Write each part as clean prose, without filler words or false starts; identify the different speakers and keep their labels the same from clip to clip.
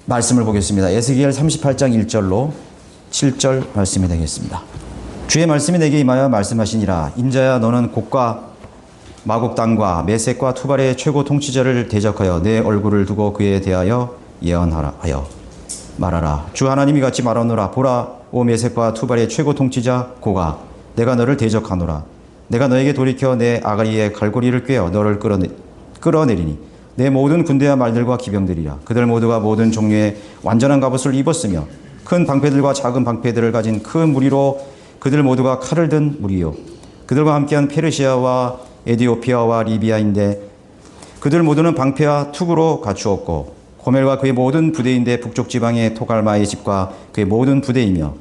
Speaker 1: 말씀을 보겠습니다. 에스겔 38장 1절로 7절 말씀이 되겠습니다. 주의 말씀이 내게 임하여 말씀하시니라. 인자야, 너는 곡과 마곡 땅과 메섹과 투발의 최고 통치자를 대적하여 내 얼굴을 두고 그에 대하여 예언하라 하여 말하라. 주 하나님이 같이 말하노라. 보라, 오 메섹과 투발의 최고 통치자 고가, 내가 너를 대적하노라. 내가 너에게 돌이켜 내 아가리의 갈고리를 꿰어 너를 끌어내리니 내 모든 군대와 말들과 기병들이라. 그들 모두가 모든 종류의 완전한 갑옷을 입었으며 큰 방패들과 작은 방패들을 가진 큰 무리로 그들 모두가 칼을 든 무리요. 그들과 함께한 페르시아와 에디오피아와 리비아인데 그들 모두는 방패와 투구로 갖추었고 고멜과 그의 모든 부대인데 북쪽 지방의 토갈마의 집과 그의 모든 부대이며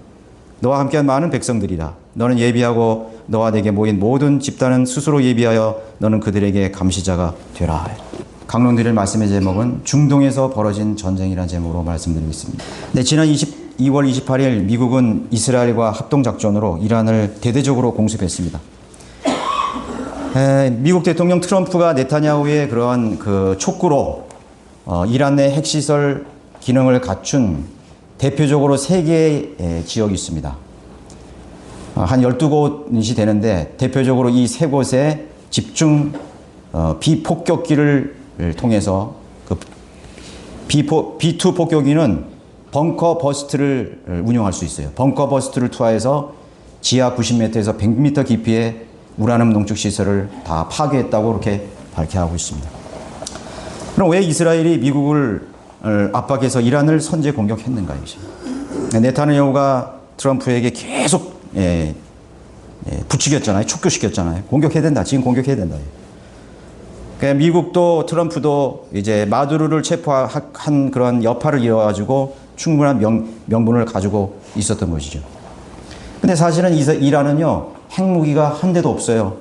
Speaker 1: 너와 함께한 많은 백성들이라. 너는 예비하고 너와 내게 모인 모든 집단은 스스로 예비하여 너는 그들에게 감시자가 되라. 강론드릴 말씀의 제목은 중동에서 벌어진 전쟁이라는 제목으로 말씀드리겠습니다. 네, 지난 2월 28일 미국은 이스라엘과 합동작전으로 이란을 대대적으로 공습했습니다. 미국 대통령 트럼프가 네타냐후의 그러한 그 촉구로 이란 내 핵시설 기능을 갖춘 대표적으로 3개의 지역이 있습니다. 한 12곳이 되는데 대표적으로 이 3곳에 집중 비폭격기를 통해서 그 B2 폭격기는 벙커 버스트를 운용할 수 있어요. 벙커 버스트를 투하해서 지하 90m에서 100m 깊이의 우라늄 농축 시설을 다 파괴했다고 그렇게 밝혀하고 있습니다. 그럼 왜 이스라엘이 미국을 압박해서 이란을 선제 공격했는가 이죠. 네타냐후가 트럼프에게 계속 부추겼잖아요. 촉구시켰잖아요. 공격해야 된다. 지금 공격해야 된다. 그러니까 미국도 트럼프도 이제 마두로를 체포한 그런 여파를 이어가지고 충분한 명분을 가지고 있었던 것이죠. 근데 사실은 이란은요, 핵무기가 한 대도 없어요.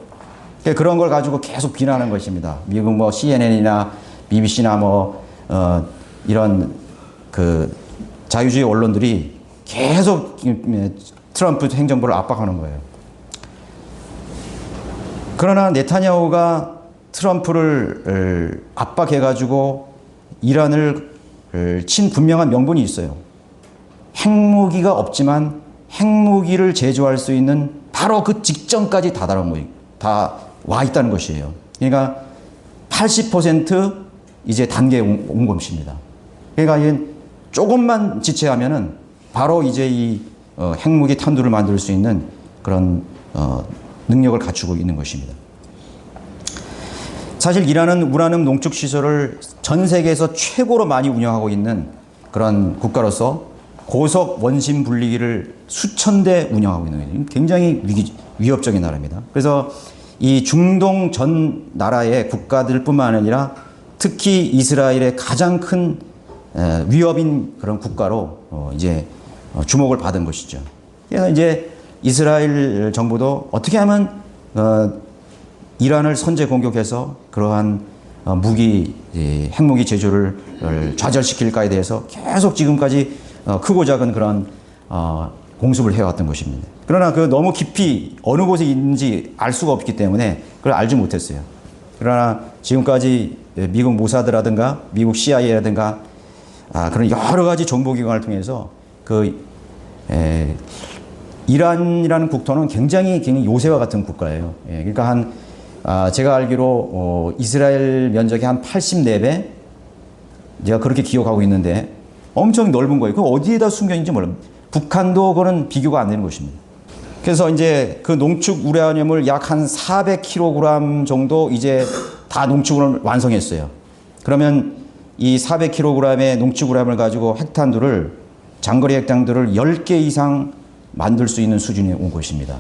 Speaker 1: 그러니까 그런 걸 가지고 계속 비난하는 것입니다. 미국 뭐 CNN이나 BBC나 이런 그 자유주의 언론들이 계속 트럼프 행정부를 압박하는 거예요. 그러나 네타냐후가 트럼프를 압박해가지고 이란을 친 분명한 명분이 있어요. 핵무기가 없지만 핵무기를 제조할 수 있는 바로 그 직전까지 다 와 있다는 것이에요. 그러니까 80% 이제 단계에 온 것입니다. 그러니까 조금만 지체하면은 바로 이제 이 핵무기 탄두를 만들 수 있는 그런 능력을 갖추고 있는 것입니다. 사실 이란은 우라늄 농축 시설을 전 세계에서 최고로 많이 운영하고 있는 그런 국가로서 고속 원심 분리기를 수천 대 운영하고 있는 거예요. 굉장히 위협적인 나라입니다. 그래서 이 중동 전 나라의 국가들뿐만 아니라 특히 이스라엘의 가장 큰 위협인 그런 국가로 이제 주목을 받은 것이죠. 그래서 이제 이스라엘 정부도 어떻게 하면 이란을 선제 공격해서 그러한 핵무기 제조를 좌절시킬까에 대해서 계속 지금까지 크고 작은 그런 공습을 해왔던 것입니다. 그러나 그 너무 깊이 어느 곳에 있는지 알 수가 없기 때문에 그걸 알지 못했어요. 그러나 지금까지 미국 모사드라든가 미국 CIA라든가 그런 여러 가지 정보기관을 통해서 이란이라는 국토는 굉장히 요새와 같은 국가예요. 그러니까 제가 알기로 이스라엘 면적이 한 84배? 제가 그렇게 기억하고 있는데 엄청 넓은 거예요. 그 어디에다 숨겨 있는지 몰라요. 북한도 그거는 비교가 안 되는 것입니다. 그래서 이제 그 농축 우라늄을 약 한 400kg 정도 이제 다 농축을 완성했어요. 그러면 이 400kg의 농축 우라늄을 가지고 장거리 핵탄두를 10개 이상 만들 수 있는 수준에 온 것입니다.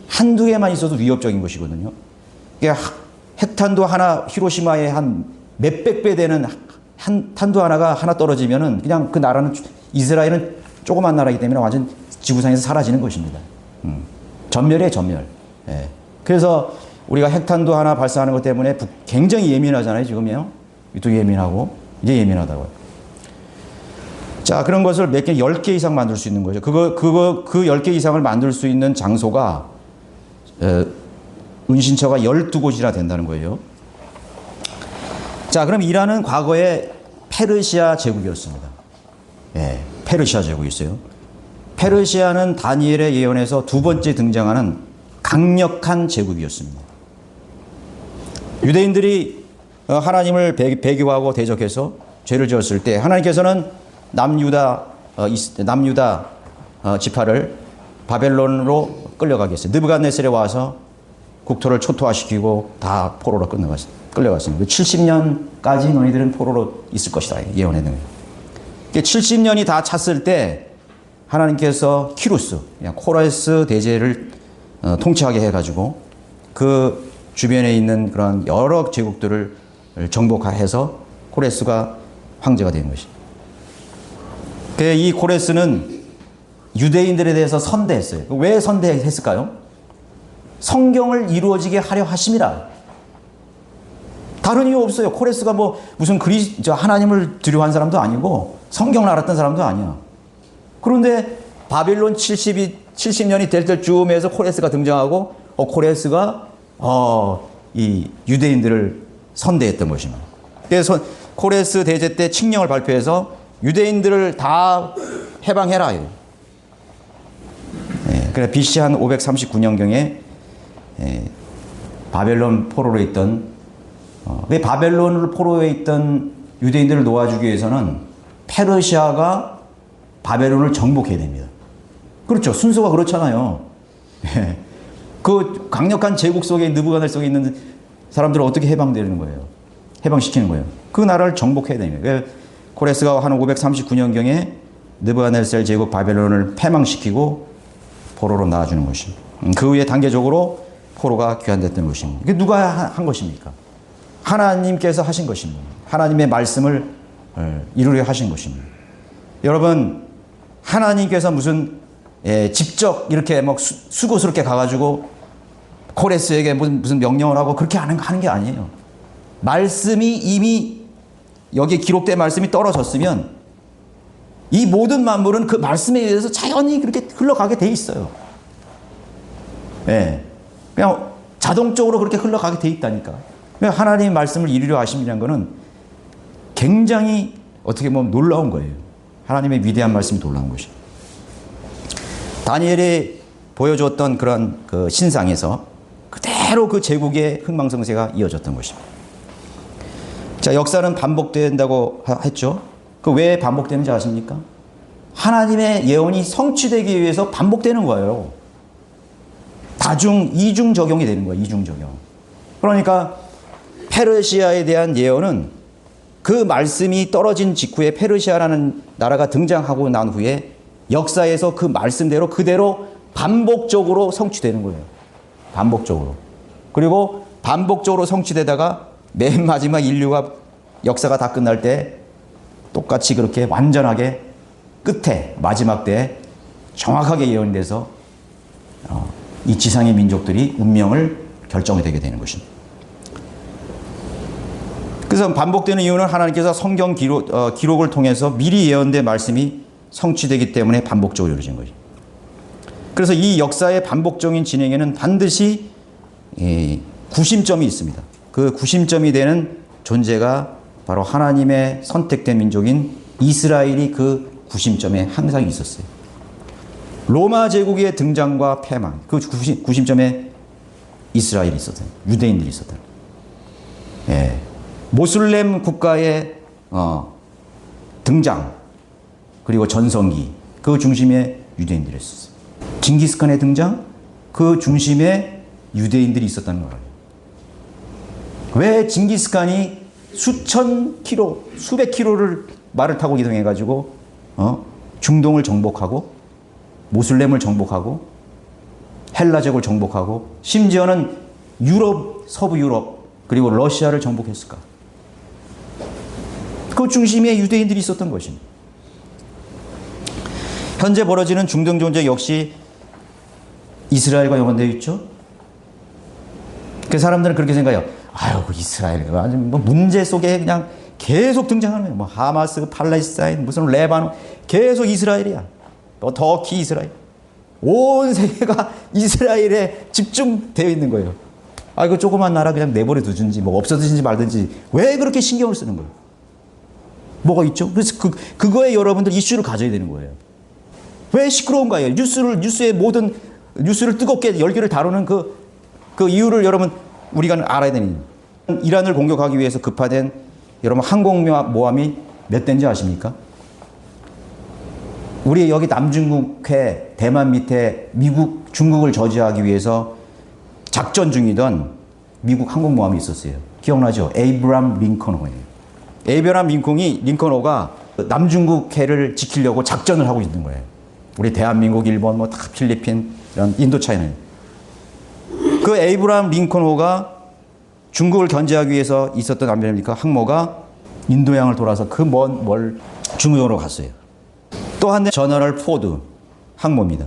Speaker 1: 한두 개만 있어도 위협적인 것이거든요. 핵탄두 하나, 히로시마에 한 몇백 배 되는 탄두 하나가 떨어지면은 그냥 그 나라는, 이스라엘은 조그만 나라이기 때문에 완전 지구상에서 사라지는 것입니다. 전멸이에요, 전멸. 그래서 우리가 핵탄두 하나 발사하는 것 때문에 굉장히 예민하잖아요, 지금요. 또 예민하고, 이제 예민하다고요. 자, 그런 것을 몇 개, 10개 이상 만들 수 있는 거죠. 그 10개 이상을 만들 수 있는 장소가, 은신처가 12곳이나 된다는 거예요. 자, 그럼 이란은 과거에 페르시아 제국이었습니다. 예, 페르시아 제국이었어요. 페르시아는 다니엘의 예언에서 두 번째 등장하는 강력한 제국이었습니다. 유대인들이 하나님을 배교하고 대적해서 죄를 지었을 때 하나님께서는 남유다 지파를 바벨론으로 끌려가게 했어요. 느부갓네살에 와서 국토를 초토화시키고 다 포로로 끌려갔습니다. 70년까지 너희들은 포로로 있을 것이다 예언했는 거예요. 70년이 다 찼을 때 하나님께서 키루스, 코레스 대제를 통치하게 해가지고 그 주변에 있는 그런 여러 제국들을 정복해서 코레스가 황제가 된 것입니다. 이 코레스는 유대인들에 대해서 선대했어요. 왜 선대했을까요? 성경을 이루어지게 하려 하심이라. 다른 이유 없어요. 코레스가 뭐 무슨 하나님을 두려워한 사람도 아니고 성경을 알았던 사람도 아니야. 그런데 바빌론 70년이 될 때쯤에서 코레스가 등장하고 코레스가 이 유대인들을 선대했던 것입니다. 그래서 코레스 대제 때 칙령을 발표해서 유대인들을 다 해방해라. 그래 BC 한 539년경에 바벨론 포로로 있던 왜 바벨론을 포로에 있던 유대인들을 놓아주기 위해서는 페르시아가 바벨론을 정복해야 됩니다. 그렇죠. 순서가 그렇잖아요. 그 강력한 제국 속에 느부갓네살 속에 있는 사람들을 어떻게 해방되는 거예요? 해방시키는 거예요. 그 나라를 정복해야 됩니다. 코레스가 한 539년경에 느부갓네살 제국 바벨론을 패망시키고 포로로 놔주는 것입니다. 그 후에 단계적으로 포로가 귀환됐던 것입니다. 이게 누가 한 것입니까? 하나님께서 하신 것입니다. 하나님의 말씀을 이루려 하신 것입니다. 여러분, 하나님께서 무슨 직접 이렇게 막 수고스럽게 가가지고 코레스에게 무슨 명령을 하고 그렇게 하는 게 아니에요. 말씀이 이미 여기에 기록된 말씀이 떨어졌으면 이 모든 만물은 그 말씀에 의해서 자연히 그렇게 흘러가게 돼 있어요. 그냥 자동적으로 그렇게 흘러가게 돼 있다니까. 하나님의 말씀을 이루려 하심이라는 것은 굉장히 어떻게 보면 놀라운 거예요. 하나님의 위대한 말씀이 놀라운 것이에요. 다니엘이 보여줬던 그런 그 신상에서 그대로 그 제국의 흥망성쇠가 이어졌던 것입니다. 자, 역사는 반복된다고 했죠. 그 왜 반복되는지 아십니까? 하나님의 예언이 성취되기 위해서 반복되는 거예요. 이중 적용이 되는 거예요. 이중 적용. 그러니까 페르시아에 대한 예언은 그 말씀이 떨어진 직후에 페르시아라는 나라가 등장하고 난 후에 역사에서 그 말씀대로 그대로 반복적으로 성취되는 거예요. 반복적으로. 그리고 반복적으로 성취되다가 맨 마지막 인류가 역사가 다 끝날 때 똑같이 그렇게 완전하게 끝에 마지막 때 정확하게 예언이 돼서 이 지상의 민족들이 운명을 결정이 되게 되는 것입니다. 그래서 반복되는 이유는 하나님께서 성경 기록을 통해서 미리 예언된 말씀이 성취되기 때문에 반복적으로 이루어진 거죠. 그래서 이 역사의 반복적인 진행에는 반드시 구심점이 있습니다. 그 구심점이 되는 존재가 바로 하나님의 선택된 민족인 이스라엘이 그 구심점에 항상 있었어요. 로마 제국의 등장과 패망, 그 구심점에 이스라엘이 있었어요. 유대인들이 있었다. 모슬렘 국가의 등장, 그리고 전성기, 그 중심에 유대인들이 있었어요. 징기스칸의 등장, 그 중심에 유대인들이 있었다는 거예요. 왜 징기스칸이 수천 킬로, 수백 킬로를 말을 타고 이동해가지고 중동을 정복하고 모슬렘을 정복하고 헬라족을 정복하고 심지어는 유럽, 서부 유럽 그리고 러시아를 정복했을까? 그 중심에 유대인들이 있었던 것입니다. 현재 벌어지는 중동 전쟁 역시 이스라엘과 연관되어 있죠. 그 사람들은 그렇게 생각해요. 아유, 이스라엘 뭐 문제 속에 그냥 계속 등장하는 거예요. 뭐 하마스, 팔레스타인, 무슨 레바논, 계속 이스라엘이야. 또 터키 이스라엘. 온 세계가 이스라엘에 집중되어 있는 거예요. 아, 이거 조그만 나라 그냥 내버려 두든지 뭐 없어지든지 말든지 왜 그렇게 신경을 쓰는 거예요? 뭐가 있죠? 그래서 그거에 여러분들 이슈를 가져야 되는 거예요. 왜 시끄러운가요? 뉴스의 모든 뉴스를 뜨겁게 열기를 다루는 그 이유를 여러분 우리가 알아야 되는. 이란을 공격하기 위해서 급파된 여러분 항공모함이 몇 대인지 아십니까? 우리 여기 남중국해 대만 밑에 미국, 중국을 저지하기 위해서 작전 중이던 미국 항공모함이 있었어요. 기억나죠? 에이브람 링컨호예요. 에이브람 링컨호가 남중국해를 지키려고 작전을 하고 있는 거예요. 우리 대한민국, 일본, 뭐 다 필리핀, 이런 인도차이나. 그 에이브람 링컨호가 중국을 견제하기 위해서 있었던 아메리카 항모가 인도양을 돌아서 그 먼 중국으로 갔어요. 또 한 대 저너럴 포드 항모입니다.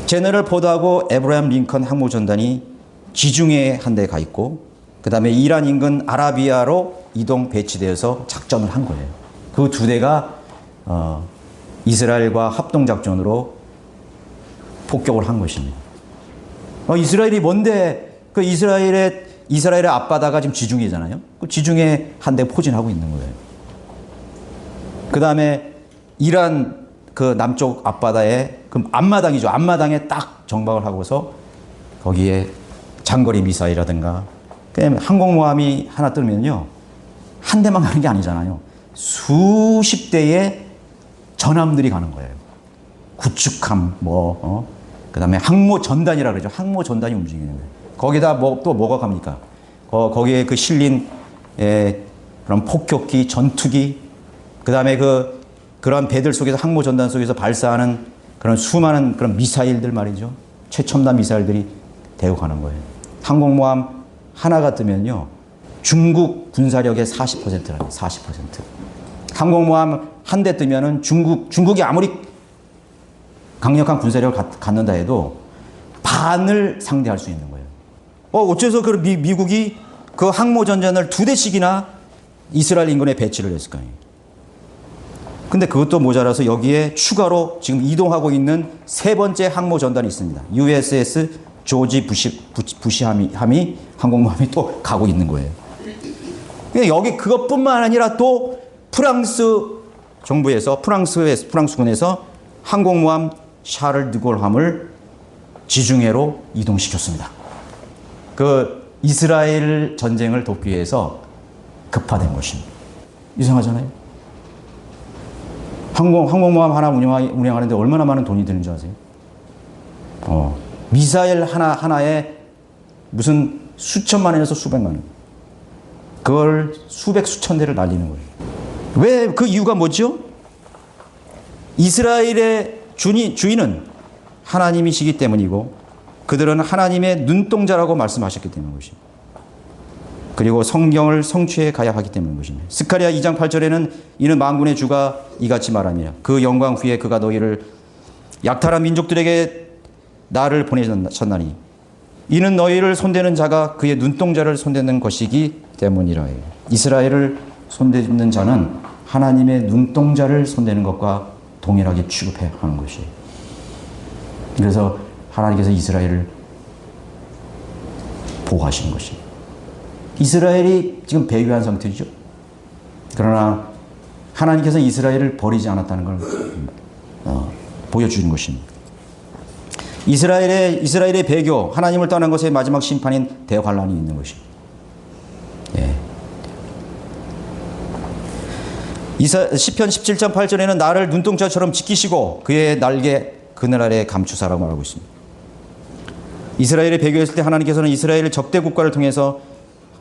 Speaker 1: 제너럴 포드하고 에브라임 링컨 항모 전단이 지중해에 한 대 가 있고 그 다음에 이란 인근 아라비아로 이동 배치되어서 작전을 한 거예요. 그 두 대가 이스라엘과 합동작전으로 폭격을 한 것입니다. 이스라엘이 뭔데 그 이스라엘의 앞바다가 지금 지중해잖아요. 그 지중해 한 대 포진하고 있는 거예요. 그 다음에 이란 그 남쪽 앞바다에 그 앞마당이죠. 앞마당에 딱 정박을 하고서 거기에 장거리 미사일이라든가 그다음에 항공모함이 하나 뜨면요. 한 대만 가는 게 아니잖아요. 수십 대의 전함들이 가는 거예요. 구축함 그다음에 항모 전단이라 그러죠. 항모 전단이 움직이는 거예요. 거기다 또 뭐가 갑니까? 거기에 그 실린 그런 폭격기, 전투기, 그다음에 그런 배들 속에서 항모 전단 속에서 발사하는 그런 수많은 그런 미사일들 말이죠. 최첨단 미사일들이 대고 가는 거예요. 항공모함 하나가 뜨면요. 중국 군사력의 40%랍니다. 40%. 항공모함 한 대 뜨면은 중국이 아무리 강력한 군사력을 갖는다 해도 반을 상대할 수 있는 거예요. 어째서 그 미국이 그 항모 전단을 2대씩이나 이스라엘 인근에 배치를 했을까요? 근데 그것도 모자라서 여기에 추가로 지금 이동하고 있는 세 번째 항모 전단이 있습니다. USS 조지 부시함이 항공모함이 또 가고 있는 거예요. 여기 그것뿐만 아니라 또 프랑스 정부에서 프랑스군에서 항공모함 샤를 드골함을 지중해로 이동시켰습니다. 그 이스라엘 전쟁을 돕기 위해서 급파된 것입니다. 이상하잖아요. 항공모함 하나 운영하는데 얼마나 많은 돈이 드는 줄 아세요? 미사일 하나에 무슨 수천만 원에서 수백만 원. 그걸 수백 수천 대를 날리는 거예요. 왜 그 이유가 뭐죠? 이스라엘의 주인은 하나님이시기 때문이고 그들은 하나님의 눈동자라고 말씀하셨기 때문인 것입니다. 그리고 성경을 성취해 가야 하기 때문인 것입니다. 스가랴 2장 8절에는 이는 만군의 주가 이같이 말하니라. 그 영광 후에 그가 너희를 약탈한 민족들에게 나를 보내셨나니 이는 너희를 손대는 자가 그의 눈동자를 손대는 것이기 때문이라. 이스라엘을 손대는 자는 하나님의 눈동자를 손대는 것과 동일하게 취급해야 하는 것이에요. 그래서 하나님께서 이스라엘을 보호하시는 것입니다. 이스라엘이 지금 배교한 상태죠. 그러나 하나님께서 이스라엘을 버리지 않았다는 걸 보여주는 것입니다. 이스라엘의 배교, 하나님을 떠난 것의 마지막 심판인 대환란이 있는 것입니다. 시편 17장 8절에는 나를 눈동자처럼 지키시고 그의 날개 그늘 아래 감추사라고 말하고 있습니다. 이스라엘의 배교했을 때 하나님께서는 이스라엘을 적대 국가를 통해서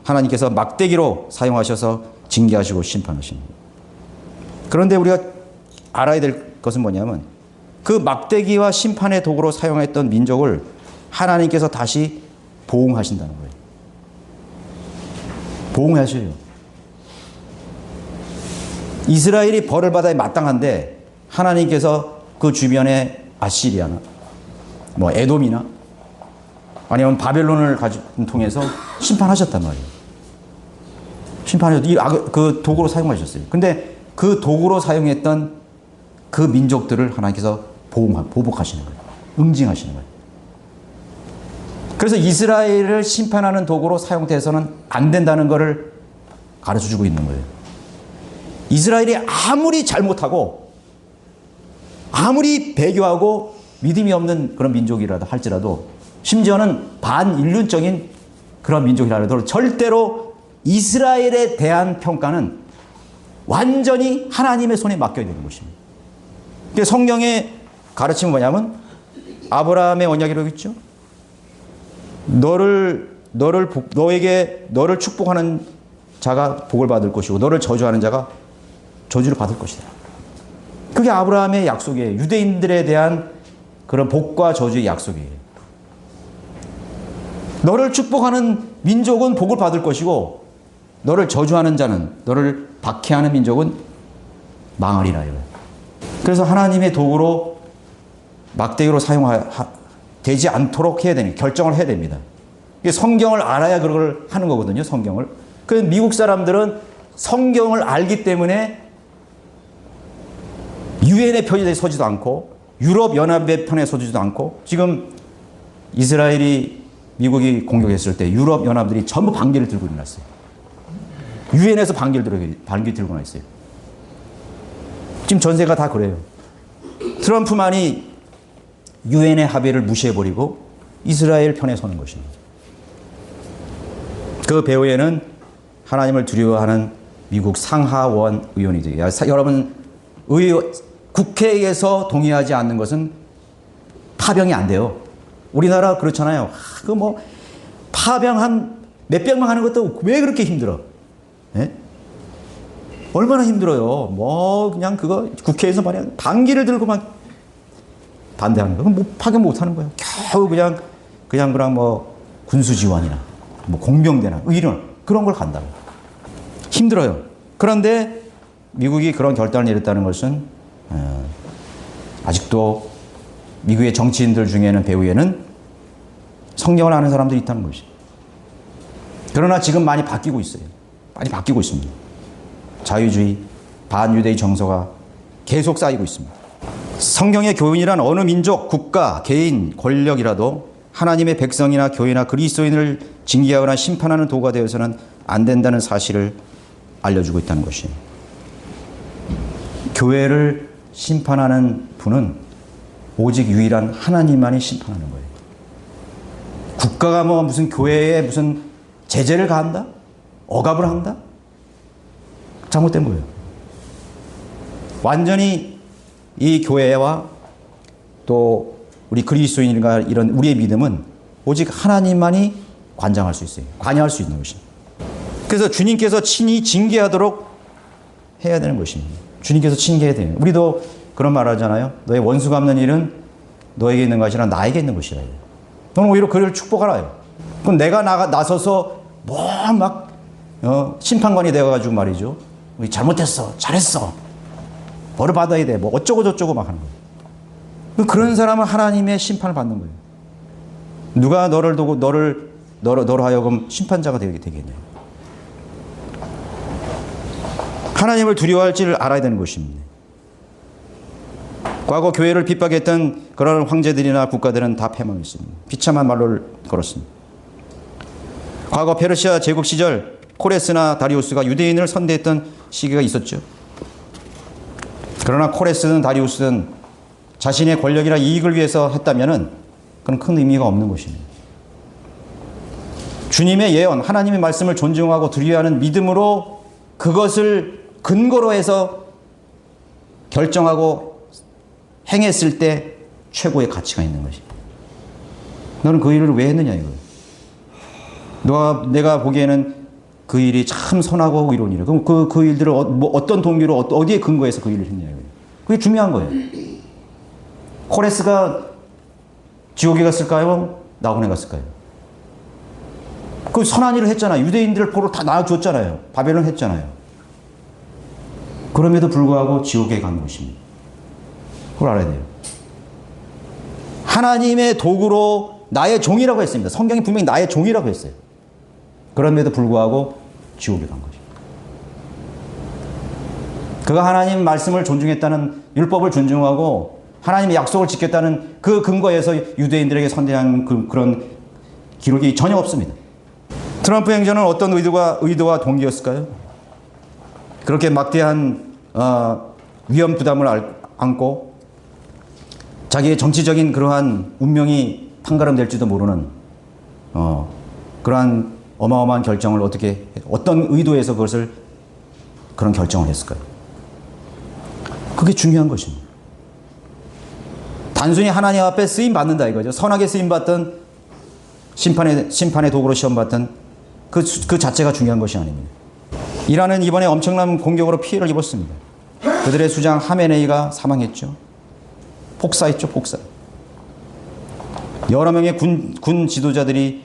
Speaker 1: 하나님께서 막대기로 사용하셔서 징계하시고 심판하십니다. 그런데 우리가 알아야 될 것은 뭐냐면 그 막대기와 심판의 도구로 사용했던 민족을 하나님께서 다시 보응하신다는 거예요. 보응하셔요. 이스라엘이 벌을 받아야 마땅한데 하나님께서 그 주변에 아시리아나 뭐 에돔이나 아니면 바벨론을 통해서 심판하셨단 말이에요. 심판하셨, 그 도구로 사용하셨어요. 근데 그 도구로 사용했던 그 민족들을 하나님께서 보복하시는 거예요. 응징하시는 거예요. 그래서 이스라엘을 심판하는 도구로 사용돼서는 안 된다는 것을 가르쳐 주고 있는 거예요. 이스라엘이 아무리 잘못하고 아무리 배교하고 믿음이 없는 그런 민족이라도 할지라도 심지어는 반인륜적인 그런 민족이라도 절대로 이스라엘에 대한 평가는 완전히 하나님의 손에 맡겨야 되는 것입니다. 성경의 가르침은 뭐냐면 아브라함의 언약이라고 있죠. 너에게 너를 축복하는 자가 복을 받을 것이고 너를 저주하는 자가 저주를 받을 것이다. 그게 아브라함의 약속이에요. 유대인들에 대한 그런 복과 저주의 약속이에요. 너를 축복하는 민족은 복을 받을 것이고 너를 저주하는 자는, 너를 박해하는 민족은 망하리라. 그래서 하나님의 도구로 막대기로 되지 않도록 해야 됩니다. 결정을 해야 됩니다. 성경을 알아야 그걸 하는 거거든요. 성경을. 그래서 미국 사람들은 성경을 알기 때문에 유엔의 편에 서지도 않고 유럽연합의 편에 서지도 않고 지금 이스라엘이 미국이 공격했을 때 유럽연합들이 전부 반기를 들고 일어났어요. 유엔에서 반기 들고 나 있어요. 지금 전세가 다 그래요. 트럼프만이 유엔의 합의를 무시해버리고 이스라엘 편에 서는 것입니다. 그 배후에는 하나님을 두려워하는 미국 상하원 의원이죠. 여러분, 국회에서 동의하지 않는 것은 파병이 안 돼요. 우리나라 그렇잖아요. 파병 한 몇백만 하는 것도 왜 그렇게 힘들어? 예? 얼마나 힘들어요. 그냥 그거 국회에서 말이야. 반기를 들고 막 반대하는 거. 파견 못 하는 거예요. 겨우 그냥 군수 지원이나 공병대나 이런 그런 걸 간다고. 힘들어요. 그런데 미국이 그런 결단을 내렸다는 것은 아직도 미국의 정치인들 중에는 배후에는 성경을 아는 사람들이 있다는 것이죠. 그러나 지금 많이 바뀌고 있어요. 많이 바뀌고 있습니다. 자유주의, 반유대의 정서가 계속 쌓이고 있습니다. 성경의 교훈이란 어느 민족, 국가, 개인, 권력이라도 하나님의 백성이나 교회나 그리스도인을 징계하거나 심판하는 도구가 되어서는 안 된다는 사실을 알려주고 있다는 것이에요. 교회를 심판하는 분은 오직 유일한 하나님만이 심판하는 거예요. 국가가 무슨 교회에 무슨 제재를 가한다? 억압을 한다? 잘못된 거예요. 완전히 이 교회와 또 우리 그리스도인과 이런 우리의 믿음은 오직 하나님만이 관장할 수 있어요. 관여할 수 있는 것입니다. 그래서 주님께서 친히 징계하도록 해야 되는 것입니다. 주님께서 징계해야 돼요. 우리도 그런 말 하잖아요. 너의 원수 갚는 일은 너에게 있는 것이 아니라 나에게 있는 것이라. 너는 오히려 그를 축복하라. 그럼 내가 나서서 심판관이 되어가지고 말이죠. 잘못했어. 잘했어. 벌을 받아야 돼. 어쩌고 저쩌고 막 하는 거예요. 그런 사람은 하나님의 심판을 받는 거예요. 누가 너를 두고 너로 하여금 심판자가 되겠냐고. 하나님을 두려워할지를 알아야 되는 것입니다. 과거 교회를 핍박했던 그런 황제들이나 국가들은 다 패망했습니다. 비참한 말로를 걸었습니다. 과거 페르시아 제국 시절 코레스나 다리우스가 유대인을 선대했던 시기가 있었죠. 그러나 코레스든 다리우스든 자신의 권력이나 이익을 위해서 했다면 그건 큰 의미가 없는 것입니다. 주님의 예언, 하나님의 말씀을 존중하고 두려워하는 믿음으로 그것을 근거로 해서 결정하고 행했을 때 최고의 가치가 있는 것입니다. 너는 그 일을 왜 했느냐 이거예요. 내가 보기에는 그 일이 참 선하고 이런 일이에요. 그럼 그 일들을 어떤 동기로 어디에 근거해서 그 일을 했냐 이거예요. 그게 중요한 거예요. 코레스가 지옥에 갔을까요? 낙원에 갔을까요? 그 선한 일을 했잖아요. 유대인들을 포로 다 낳아줬잖아요. 바벨론 했잖아요. 그럼에도 불구하고 지옥에 간 것입니다. 그걸 알아야 돼요. 하나님의 도구로 나의 종이라고 했습니다. 성경이 분명히 나의 종이라고 했어요. 그럼에도 불구하고 지옥에 간 거죠. 그가 하나님 말씀을 존중했다는, 율법을 존중하고 하나님의 약속을 지켰다는 그 근거에서 유대인들에게 선대한 그런 기록이 전혀 없습니다. 트럼프 행정은 어떤 의도와 동기였을까요? 그렇게 막대한 위험 부담을 안고 자기의 정치적인 그러한 운명이 판가름될지도 모르는 그러한 어마어마한 결정을 어떤 의도에서 그것을 그런 결정을 했을까요? 그게 중요한 것입니다. 단순히 하나님 앞에 쓰임 받는다 이거죠. 선하게 쓰임 받던 심판의 도구로 시험 받던 그 자체가 중요한 것이 아닙니다. 이란은 이번에 엄청난 공격으로 피해를 입었습니다. 그들의 수장 하메네이가 사망했죠. 폭사했죠, 폭사. 여러 명의 군 지도자들이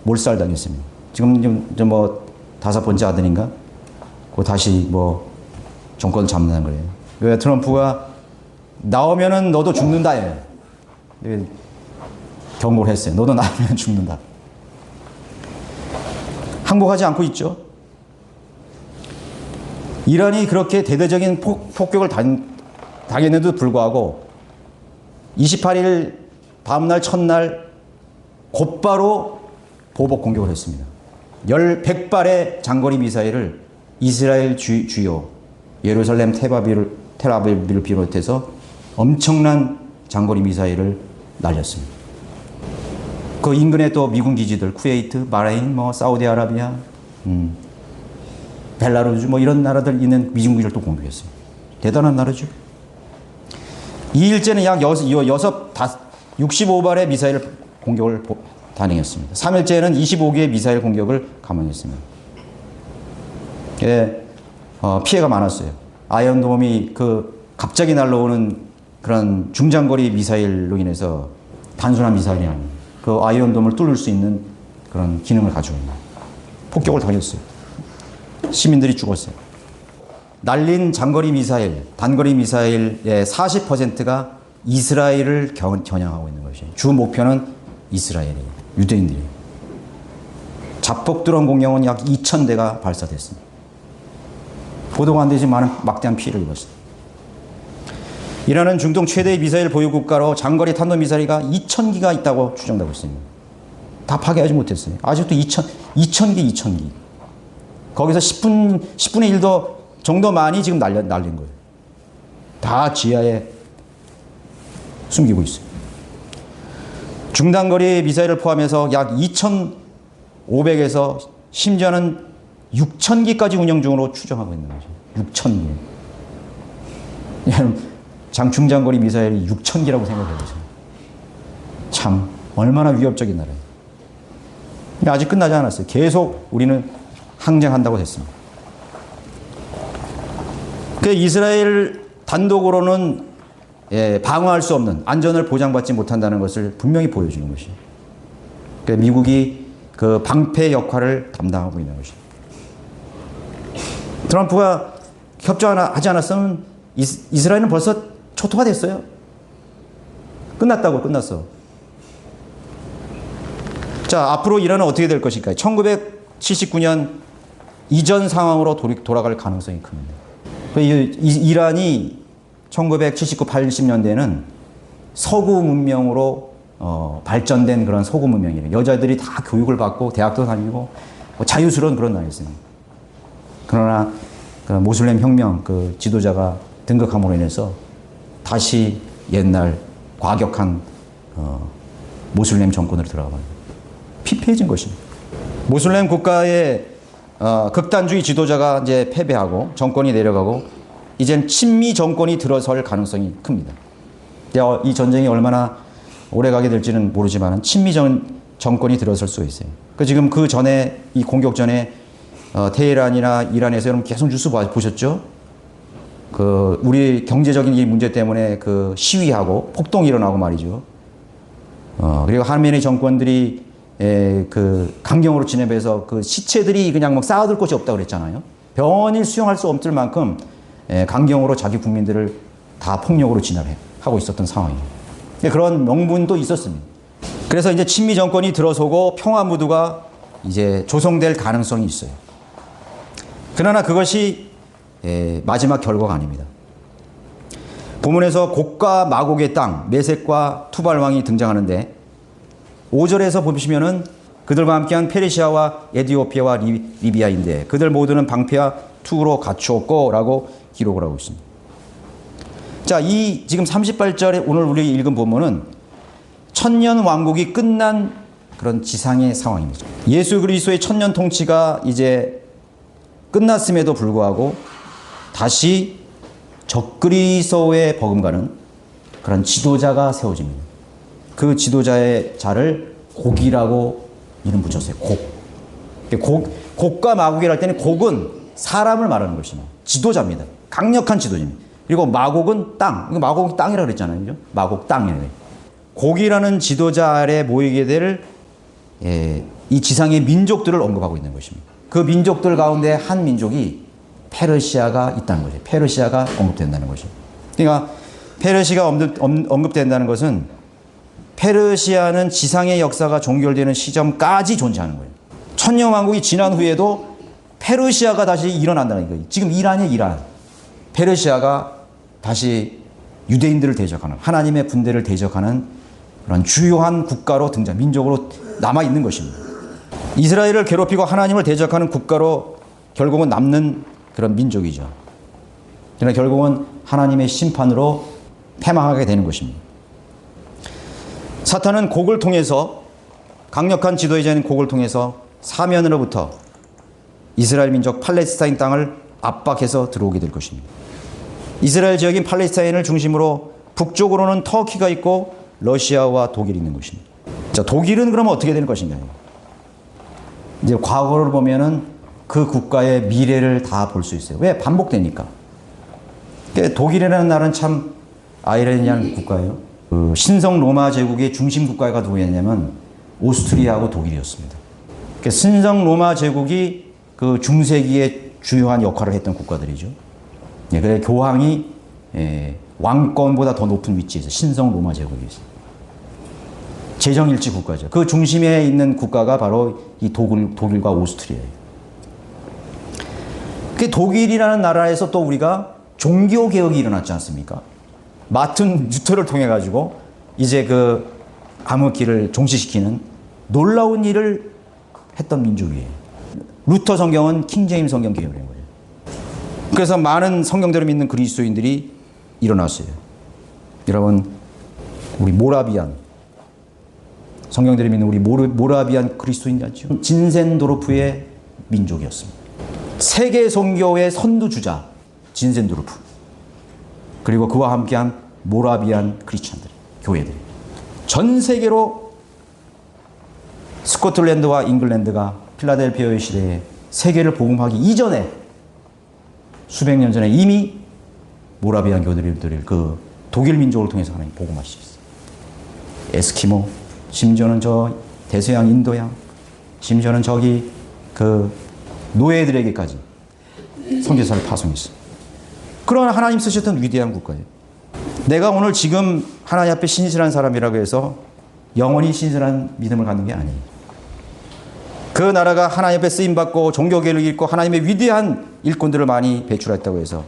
Speaker 1: 몰살당했습니다. 지금 뭐 5번째 아들인가? 다시 뭐 정권을 잡는 거예요. 왜 트럼프가 나오면은 너도 죽는다 해. 경고를 했어요. 너도 나오면 죽는다. 항복하지 않고 있죠. 이란이 그렇게 대대적인 폭격을 당했는데도 불구하고 28일 다음날 첫날 곧바로 보복 공격을 했습니다. 100발의 장거리 미사일을 이스라엘 주요 예루살렘 텔아비브를 비롯해서 엄청난 장거리 미사일을 날렸습니다. 그 인근에 또 미군 기지들 쿠웨이트, 바레인, 사우디아라비아, 벨라루스 이런 나라들 있는 미군 기지를 또 공격했어요. 대단한 나라죠. 2일째는 약 65발의 미사일 공격을 단행했습니다. 3일째는 25개의 미사일 공격을 감행했습니다. 피해가 많았어요. 아이언돔이 갑자기 날라오는 그런 중장거리 미사일로 인해서 단순한 미사일이 아닙니다. 그 아이언돔을 뚫을 수 있는 그런 기능을 가지고 있는 폭격을 당했어요. 시민들이 죽었어요. 날린 장거리 미사일, 단거리 미사일의 40%가 이스라엘을 겨냥하고 있는 것이에요. 주 목표는 이스라엘이에요. 유대인들이에요. 자폭 드론 공격은 약 2,000대가 발사됐습니다. 보도가 안 되지만 막대한 피해를 입었습니다. 이란은 중동 최대의 미사일 보유 국가로 장거리 탄도미사일이 2,000기가 있다고 추정되고 있습니다. 다 파괴하지 못했어요. 아직도 2,000기. 거기서 10분의 1도 정도만이 지금 날린 거예요. 다 지하에 숨기고 있어요. 중단거리 미사일을 포함해서 약 2,500에서 심지어는 6,000기까지 운영 중으로 추정하고 있는 거죠. 6,000기. 중장거리 미사일이 6,000기라고 생각해 보세요. 참 얼마나 위협적인 나라예요. 아직 끝나지 않았어요. 계속 우리는 항쟁한다고 했습니다. 이스라엘 단독으로는 방어할 수 없는, 안전을 보장받지 못한다는 것을 분명히 보여주는 것이에요. 미국이 그 방패 역할을 담당하고 있는 것이에요. 트럼프가 협조하지 않았으면 이스라엘은 벌써 초토화 됐어요. 끝났어. 자, 앞으로 이란은 어떻게 될 것일까요? 1979년 이전 상황으로 돌아갈 가능성이 큽니다. 이란이 1979, 80년대는 서구 문명으로 발전된 그런 서구 문명이에요. 여자들이 다 교육을 받고 대학도 다니고 자유스러운 그런 나라였습니다. 그러나 그 모슬렘 혁명 그 지도자가 등극함으로 인해서 다시 옛날 과격한 모슬렘 정권으로 들어가요. 피폐해진 것입니다. 모슬렘 국가의 극단주의 지도자가 이제 패배하고 정권이 내려가고 이젠 친미 정권이 들어설 가능성이 큽니다. 이 전쟁이 얼마나 오래 가게 될지는 모르지만 친미 정권이 들어설 수 있어요. 지금 그 전에 이 공격 전에 테헤란이나 이란에서 여러분 계속 뉴스 보셨죠? 우리 경제적인 이 문제 때문에 시위하고 폭동이 일어나고 말이죠. 그리고 하메네이 정권들이 강경으로 진압해서 시체들이 그냥 쌓아둘 곳이 없다고 그랬잖아요. 병원이 수용할 수 없을 만큼 강경으로 자기 국민들을 다 폭력으로 진압하고 있었던 상황이에요. 그런 명분도 있었습니다. 그래서 이제 친미 정권이 들어서고 평화 무드가 이제 조성될 가능성이 있어요. 그러나 그것이 마지막 결과가 아닙니다. 본문에서 곡과 마곡의 땅, 메섹과 투발왕이 등장하는데 5절에서 보시면은 그들과 함께한 페르시아와 에디오피아와 리비아인데 그들 모두는 방패와 투로 갖추었고라고 기록을 하고 있습니다. 자, 이 지금 38절에 오늘 우리 읽은 본문은 천년 왕국이 끝난 그런 지상의 상황입니다. 예수 그리스도의 천년 통치가 이제 끝났음에도 불구하고 다시 적그리스도의 버금가는 그런 지도자가 세워집니다. 그 지도자의 자를 곡이라고 이름 붙였어요. 곡과 마곡이랄 때는 곡은 사람을 말하는 것입니다. 지도자입니다. 강력한 지도자입니다. 그리고 마곡은 땅. 마곡이 땅이라고 그랬잖아요. 그죠? 마곡 땅이에요. 곡이라는 지도자 아래 모이게 될 이 지상의 민족들을 언급하고 있는 것입니다. 그 민족들 가운데 한 민족이 페르시아가 있다는 거죠. 페르시아가 언급된다는 거죠. 그러니까 페르시아가 언급된다는 것은 페르시아는 지상의 역사가 종결되는 시점까지 존재하는 거예요. 천년왕국이 지난 후에도 페르시아가 다시 일어난다는 거예요. 지금 이란이에요, 이란. 페르시아가 다시 유대인들을 대적하는, 하나님의 군대를 대적하는 그런 주요한 국가로 등장, 민족으로 남아있는 것입니다. 이스라엘을 괴롭히고 하나님을 대적하는 국가로 결국은 남는 그런 민족이죠. 그러나 결국은 하나님의 심판으로 패망하게 되는 것입니다. 사탄은 곡을 통해서, 강력한 지도자인 곡을 통해서 사면으로부터 이스라엘 민족 팔레스타인 땅을 압박해서 들어오게 될 것입니다. 이스라엘 지역인 팔레스타인을 중심으로 북쪽으로는 터키가 있고 러시아와 독일이 있는 것입니다. 자, 독일은 그러면 어떻게 되는 것인가? 이제 과거를 보면은 그 국가의 미래를 다 볼 수 있어요. 왜? 반복되니까. 독일이라는 나라는 참 아이러니한 국가예요. 그 신성 로마 제국의 중심 국가가 누구였냐면 오스트리아하고 독일이었습니다. 신성 로마 제국이 그 중세기에 주요한 역할을 했던 국가들이죠. 그래 교황이 왕권보다 더 높은 위치에서 신성 로마 제국이 있어요. 재정일치 국가죠. 그 중심에 있는 국가가 바로 이 독일과 오스트리아예요. 그 독일이라는 나라에서 또 우리가 종교 개혁이 일어났지 않습니까? 마틴 루터를 통해 가지고 이제 그 암흑기를 종식시키는 놀라운 일을 했던 민족이에요. 루터 성경은 킹제임스 성경 개혁을 한 거예요. 그래서 많은 성경대로 믿는 그리스도인들이 일어났어요. 여러분, 우리 모라비안, 성경대로 믿는 우리 모라비안 그리스도인이 아니죠. 진센도르프의 민족이었습니다. 세계 선교의 선두주자 진센도르프, 그리고 그와 함께한 모라비안 크리스찬들, 교회들, 전 세계로 스코틀랜드와 잉글랜드가 필라델피아의 시대에 세계를 복음하기 이전에 수백 년 전에 이미 모라비안 교들을 그 독일 민족을 통해서 하나님 복음하셨어요. 에스키모, 심지어는 저 대서양 인도양, 심지어는 저기 그 노예들에게까지 선교사를 파송했어요. 그러나 하나님 쓰셨던 위대한 국가예요. 내가 오늘 지금 하나님 앞에 신실한 사람이라고 해서 영원히 신실한 믿음을 갖는 게 아니에요. 그 나라가 하나님 앞에 쓰임받고 종교계를 읽고 하나님의 위대한 일꾼들을 많이 배출했다고 해서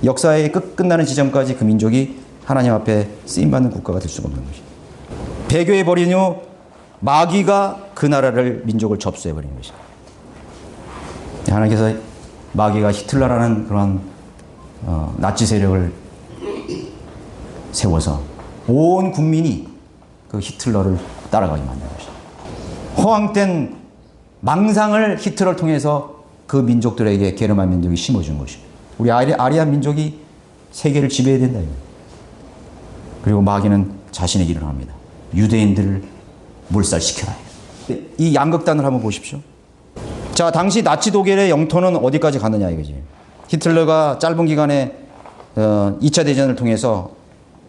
Speaker 1: 역사의 끝나는 지점까지 그 민족이 하나님 앞에 쓰임받는 국가가 될 수가 없는 것이죠. 배교해버린 후 마귀가 그 나라를, 민족을 접수해버린 것이죠. 하나님께서 마귀가 히틀러라는 그런 나치 세력을 세워서 온 국민이 그 히틀러를 따라가게 만든 것이죠. 허황된 망상을 히틀러를 통해서 그 민족들에게 게르만 민족이 심어준 것입니다. 우리 아리안 민족이 세계를 지배해야 된다. 그리고 마귀는 자신의 일을 합니다. 유대인들을 몰살시켜라. 이 양극단을 한번 보십시오. 자, 당시 나치 독일의 영토는 어디까지 갔느냐 이거지. 히틀러가 짧은 기간에 2차 대전을 통해서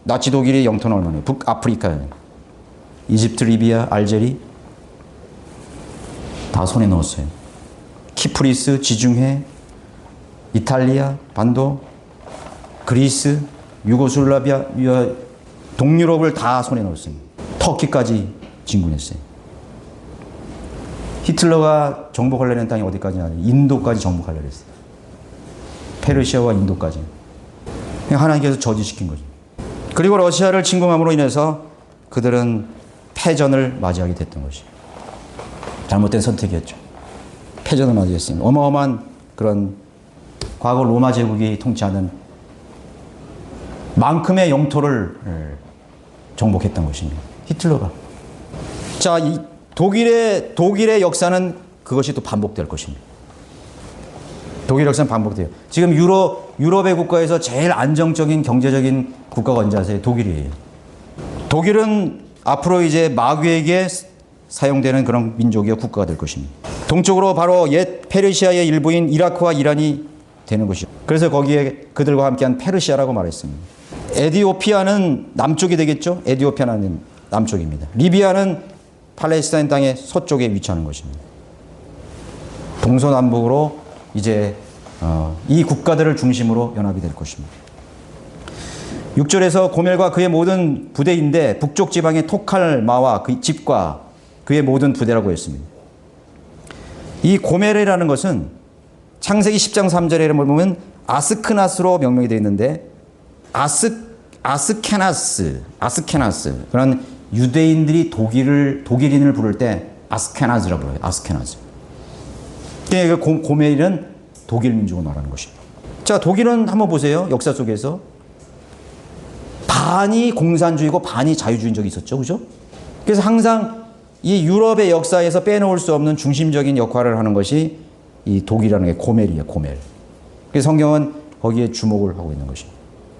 Speaker 1: 나치 독일의 영토는 얼마나? 북아프리카, 이집트, 리비아, 알제리 다 손에 넣었어요. 키프리스, 지중해, 이탈리아, 반도, 그리스, 유고슬라비아, 동유럽을 다 손에 넣었어요. 터키까지 진군했어요. 히틀러가 정복하려는 땅이 어디까지나 인도까지 정복하려고 했어요. 페르시아와 인도까지. 하나님께서 저지시킨 거죠. 그리고 러시아를 침공함으로 인해서 그들은 패전을 맞이하게 됐던 것이죠. 잘못된 선택이었죠. 패전을 맞이했습니다. 어마어마한 그런 과거 로마 제국이 통치하는 만큼의 영토를 정복했던 것입니다. 히틀러가. 자, 이 독일의 역사는 그것이 또 반복될 것입니다. 독일 역사는 반복돼요. 지금 유럽의 국가에서 제일 안정적인 경제적인 국가가 언제 아세요? 독일이에요. 독일은 앞으로 이제 마귀에게 사용되는 그런 민족이요 국가가 될 것입니다. 동쪽으로 바로 옛 페르시아의 일부인 이라크와 이란이 되는 것이죠. 그래서 거기에 그들과 함께한 페르시아라고 말했습니다. 에티오피아는 남쪽이 되겠죠. 에티오피아는 남쪽입니다. 리비아는 팔레스타인 땅의 서쪽에 위치하는 것입니다. 동서남북으로 이제 이 국가들을 중심으로 연합이 될 것입니다. 6절에서 고멜과 그의 모든 부대인데 북쪽 지방의 토칼마와 그 집과 그의 모든 부대라고 했습니다. 이 고멜이라는 것은 창세기 10장 3절에 보면 아스크나스로 명명이 되어 있는데 아스케나스 그런 유대인들이 독일인을 부를 때 아스케나즈라고 불러요. 아스케나즈. 그 고멜은 독일 민족을 말하는 것입니다. 자, 독일은 한번 보세요. 역사 속에서 반이 공산주의고 반이 자유주의인 적이 있었죠. 그죠? 그래서 항상 이 유럽의 역사에서 빼놓을 수 없는 중심적인 역할을 하는 것이 이 독일이라는 게 고멜이에요. 고멜. 그래서 성경은 거기에 주목을 하고 있는 것입니다.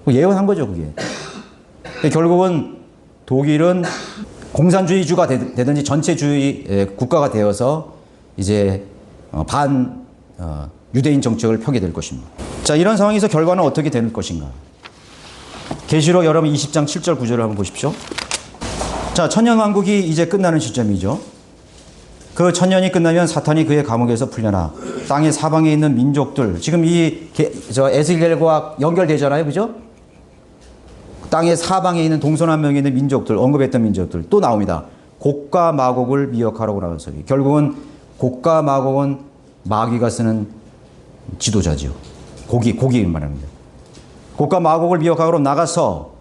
Speaker 1: 예언한 거죠. 그게. 결국은 독일은 공산주의주가 되든지 전체주의 국가가 되어서 이제 유대인 정책을 펴게 될 것입니다. 자, 이런 상황에서 결과는 어떻게 될 것인가? 계시록 여러분 20장 7절 9절을 한번 보십시오. 자, 천년왕국이 이제 끝나는 시점이죠. 그 천년이 끝나면 사탄이 그의 감옥에서 풀려나 땅의 사방에 있는 민족들, 지금 에스겔과 연결되잖아요. 그죠? 땅의 사방에 있는 동서남북에 있는 민족들, 언급했던 민족들 또 나옵니다. 곡과 마곡을 미혹하라고 나와서 결국은 곡과 마곡은 마귀가 쓰는 지도자지요. 곡이 말합니다. 곡과 마곡을 미혹하러 나가서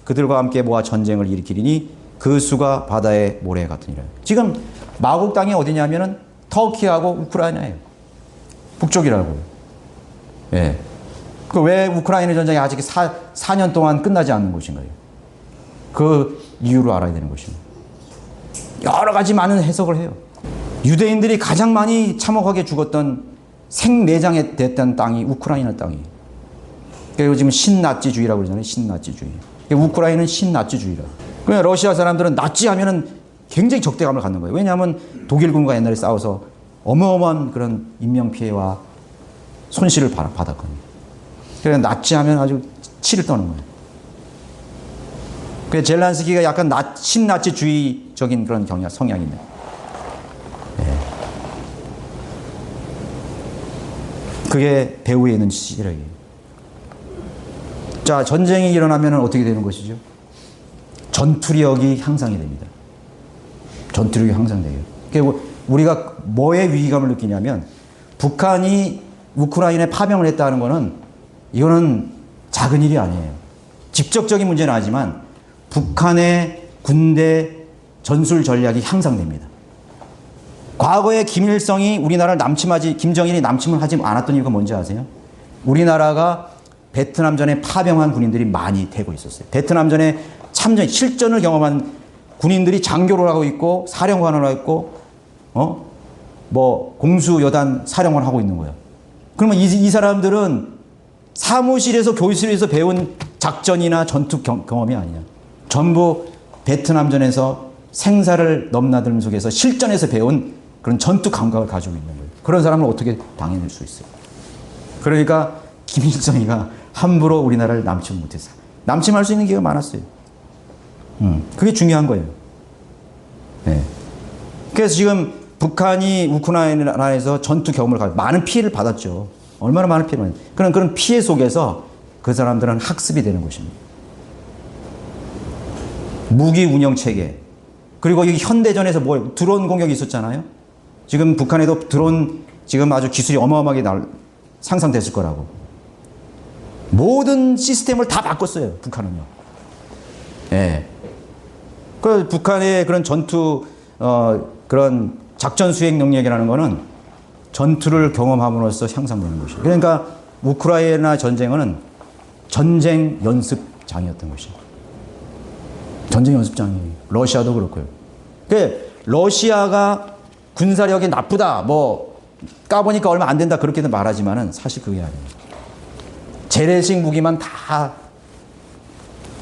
Speaker 1: 그들과 함께 모아 전쟁을 일으키리니 그 수가 바다의 모래 같으니라. 지금 마곡 땅이 어디냐면은 터키하고 우크라이나예요. 북쪽이라고. 예. 그 왜 우크라이나 전쟁이 아직 4년 동안 끝나지 않는 것인가요? 그 이유를 알아야 되는 것입니다. 여러 가지 많은 해석을 해요. 유대인들이 가장 많이 참혹하게 죽었던 생매장에 됐던 땅이 우크라이나 땅이에요. 그리고 지금 신나치주의라고 그러잖아요. 신나치주의. 우크라이나는 신나치주의라고. 그냥 러시아 사람들은 나치 하면은 굉장히 적대감을 갖는 거예요. 왜냐하면 독일군과 옛날에 싸워서 어마어마한 그런 인명피해와 손실을 받았거든요. 그래서 나치 하면 아주 치를 떠는 거예요. 그래서 젤란스키가 약간 신나치주의적인 그런 성향이 있는. 네. 그게 배후에 있는 시력이에요. 자, 전쟁이 일어나면 어떻게 되는 것이죠? 전투력이 향상이 됩니다. 전투력이 향상돼요. 그리고 우리가 뭐에 위기감을 느끼냐면 북한이 우크라이나에 파병을 했다는 것은 이거는 작은 일이 아니에요. 직접적인 문제는 아니지만 북한의 군대 전술 전략이 향상됩니다. 과거에 김정일이 남침을 하지 않았던 이유가 뭔지 아세요? 우리나라가 베트남전에 파병한 군인들이 많이 되고 있었어요. 베트남전에 실전을 경험한 군인들이 장교를 하고 있고 사령관을 하고 있고 공수여단 사령관을 하고 있는 거예요. 그러면 이 사람들은 사무실에서 교실에서 배운 작전이나 전투 경험이 아니야. 전부 베트남전에서 생사를 넘나들면 속에서 실전에서 배운 그런 전투 감각을 가지고 있는 거예요. 그런 사람을 어떻게 당해낼 수 있어요? 그러니까 김일성이가 함부로 우리나라를 남침 못했어요. 남침할 수 있는 기회가 많았어요. 그게 중요한 거예요. 네. 그래서 지금 북한이 우크라이나에서 전투 경험을 가지고 많은 피해를 받았죠. 얼마나 많은 피해를 받았죠. 그런 피해 속에서 그 사람들은 학습이 되는 것입니다. 무기 운영 체계. 그리고 이 현대전에서 드론 공격이 있었잖아요. 지금 북한에도 드론 지금 아주 기술이 어마어마하게 상상됐을 거라고. 모든 시스템을 다 바꿨어요. 북한은요. 예. 북한의 그런 전투 그런 작전 수행 능력이라는 거는 전투를 경험함으로써 향상되는 것이죠. 그러니까 우크라이나 전쟁은 전쟁 연습장이었던 것이죠. 전쟁 연습장이에요. 러시아도 그렇고요. 그러니까 러시아가 군사력이 나쁘다, 뭐 까보니까 얼마 안 된다 그렇게도 말하지만은 사실 그게 아니에요. 재래식 무기만 다